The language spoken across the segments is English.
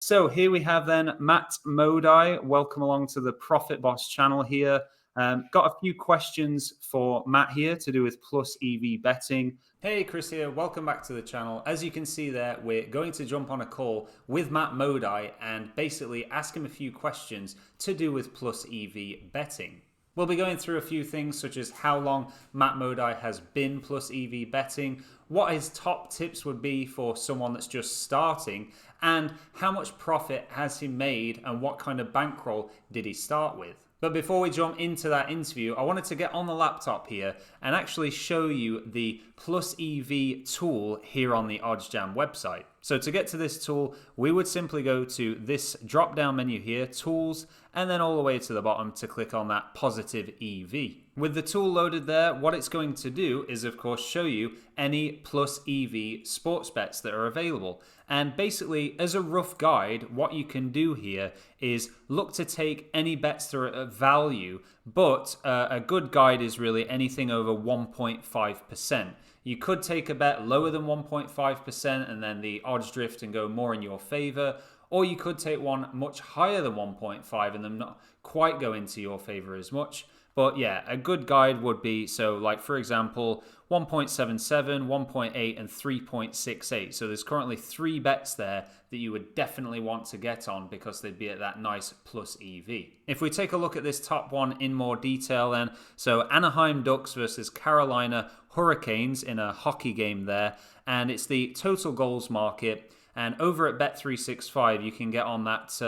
So here we have then Matt Modai. Welcome along to the Profit Boss channel here. Got a few questions for Matt here to do with Plus EV betting. Hey, Chris here. Welcome back to the channel. As you can see there, we're going to jump on a call with Matt Modai and basically ask him a few questions to do with Plus EV betting. We'll be going through a few things such as how long Matt Modai has been Plus EV betting, what his top tips would be for someone that's just starting, and how much profit has he made and what kind of bankroll did he start with. But before we jump into that interview, I wanted to get on the laptop here and actually show you the Plus EV tool here on the OddsJam website. So to get to this tool, we would simply go to this drop down menu here, Tools, and then all the way to the bottom to click on that Positive EV. With the tool loaded there, what it's going to do is of course show you any Plus EV sports bets that are available. And basically, as a rough guide, what you can do here is look to take any bets that are at value, but a good guide is really anything over 1.5%. You could take a bet lower than 1.5% and then the odds drift and go more in your favor, or you could take one much higher than 1.5 and them not quite go into your favor as much. But yeah, a good guide would be, so like for example, 1.77, 1.8 and 3.68. So there's currently 3 bets there that you would definitely want to get on because they'd be at that nice Plus EV. If we take a look at this top one in more detail then, so Anaheim Ducks versus Carolina Hurricanes in a hockey game there, and it's the total goals market. And over at Bet365, you can get on that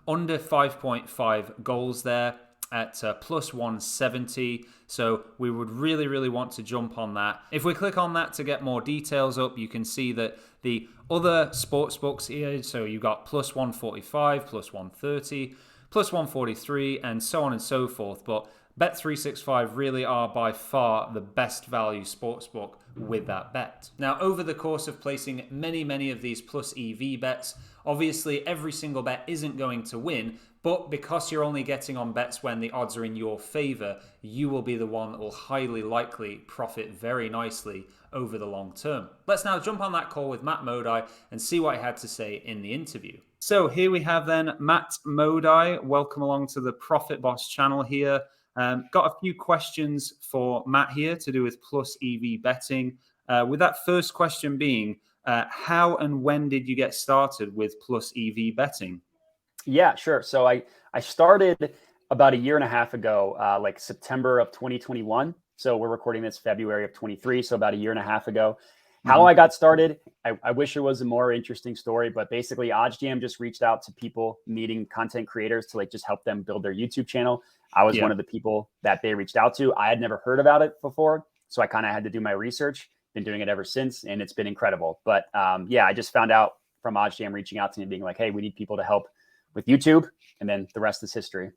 under 5.5 goals there at plus 170. So we would really want to jump on that. If we click on that to get more details up, you can see that the other sports books here, so you've got plus 145, plus 130, plus 143, and so on and so forth. But Bet365 really are by far the best value sportsbook with that bet. Now, over the course of placing many of these Plus EV bets, obviously every single bet isn't going to win, but because you're only getting on bets when the odds are in your favor, you will be the one that will highly likely profit very nicely over the long term. Let's now jump on that call with Matt Modai and see what he had to say in the interview. So here we have then Matt Modai. Welcome along to the Profit Boss channel here. Got a few questions for Matt here to do with Plus EV betting. With that first question being, how and when did you get started with Plus EV betting? Yeah, sure. So I started about a year and a half ago, like September of 2021. So we're recording this February of 23. So about a year and a half ago. How I got started, I wish it was a more interesting story, but basically OddsJam just reached out to people needing content creators to like just help them build their YouTube channel. I was one of the people that they reached out to. I had never heard about it before, so I kind of had to do my research. Been doing it ever since, and it's been incredible. But yeah, I just found out from OddsJam reaching out to me, being like, "Hey, we need people to help with YouTube," and then the rest is history.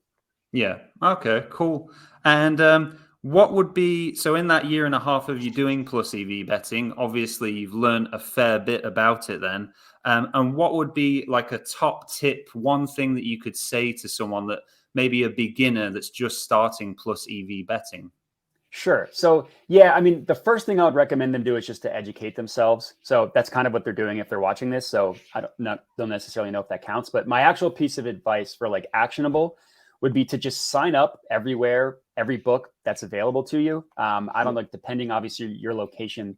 Yeah. Okay, cool. And what would be, so in that year and a half of you doing Plus EV betting, obviously you've learned a fair bit about it then. And what would be like a top tip, one thing that you could say to someone that maybe a beginner that's just starting Plus EV betting? Sure. So yeah, I mean, the first thing I would recommend them do is just to educate themselves. So that's kind of what they're doing if they're watching this. So I don't necessarily know if that counts, but my actual piece of advice for like actionable would be to just sign up everywhere, every book that's available to you. I don't like, depending obviously your location,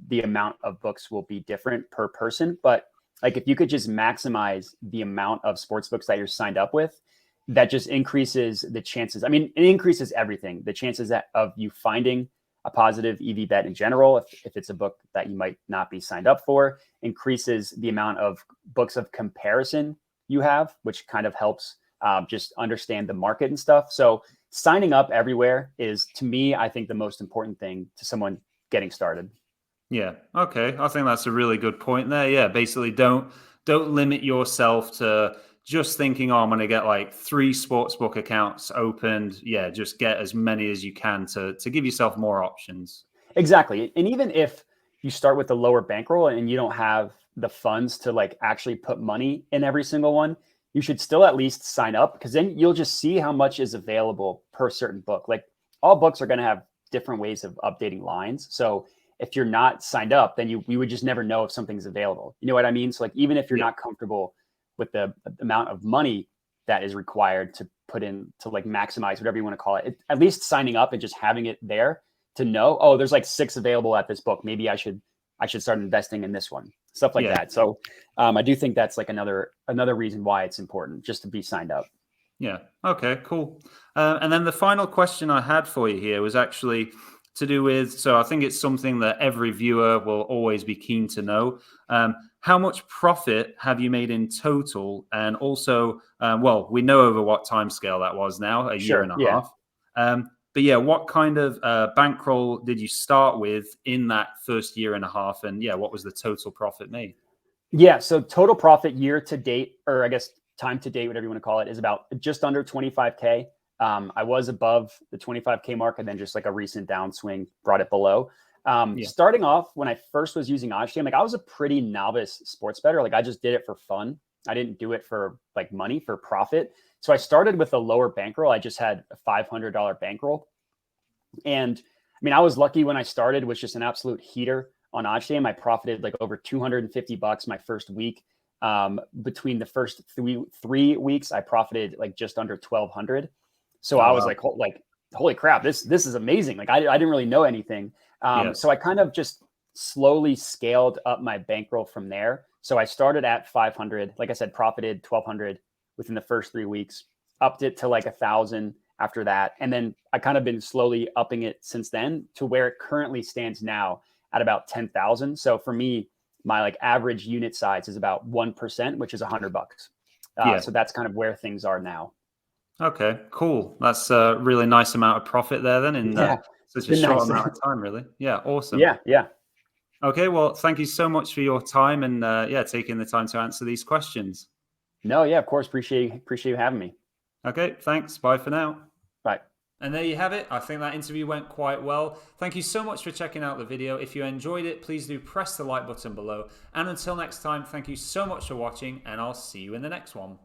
the amount of books will be different per person, but like if you could just maximize the amount of sports books that you're signed up with, that just increases the chances. I mean, it increases everything. The chances of you finding a positive EV bet in general, if it's a book that you might not be signed up for, increases the amount of books of comparison you have, which kind of helps just understand the market and stuff. So signing up everywhere is, to me, I think the most important thing to someone getting started. Yeah. Okay. I think that's a really good point there. Yeah. Basically, don't limit yourself to just thinking, oh, I'm going to get like 3 sportsbook accounts opened. Yeah. Just get as many as you can to give yourself more options. Exactly. And even if you start with a lower bankroll and you don't have the funds to like actually put money in every single one, you should still at least sign up, because then you'll just see how much is available per certain book. Like all books are going to have different ways of updating lines. So if you're not signed up, then we would just never know if something's available. You know what I mean? So like even if you're Yeah. not comfortable with the amount of money that is required to put in to like maximize whatever you want to call it. At least signing up and just having it there to know, oh, there's like 6 available at this book. Maybe I should start investing in this one, stuff like that. So I do think that's like another reason why it's important just to be signed up. Yeah. Okay, cool. And then the final question I had for you here was actually to do with, so I think it's something that every viewer will always be keen to know. How much profit have you made in total? And also, well, we know over what time scale that was now, a year and a half. But yeah, what kind of bankroll did you start with in that first year and a half? And yeah, what was the total profit made? Yeah, so total profit year to date, or I guess time to date, whatever you want to call it, is about just under 25K. I was above the 25K mark, and then just like a recent downswing brought it below. Starting off, when I first was using OddsJam, like I was a pretty novice sports bettor. Like I just did it for fun. I didn't do it for like money, for profit. So I started with a lower bankroll. I just had a $500 bankroll. And I mean, I was lucky when I started with just an absolute heater on OddsJam. I profited like over $250 my first week. Between the first three weeks, I profited like just under 1,200. So I was like, holy crap, this is amazing. Like I didn't really know anything. So I kind of just slowly scaled up my bankroll from there. So I started at 500, like I said, profited 1,200 within the first 3 weeks, upped it to like 1,000 after that. And then I kind of been slowly upping it since then to where it currently stands now at about 10,000. So for me, my like average unit size is about 1%, which is $100. So that's kind of where things are now. Okay, cool. That's a really nice amount of profit there then in such a short amount of time, really. Yeah, awesome. Yeah. Okay, well, thank you so much for your time and taking the time to answer these questions. No, yeah, of course. Appreciate you having me. Okay, thanks. Bye for now. Bye. And there you have it. I think that interview went quite well. Thank you so much for checking out the video. If you enjoyed it, please do press the like button below. And until next time, thank you so much for watching, and I'll see you in the next one.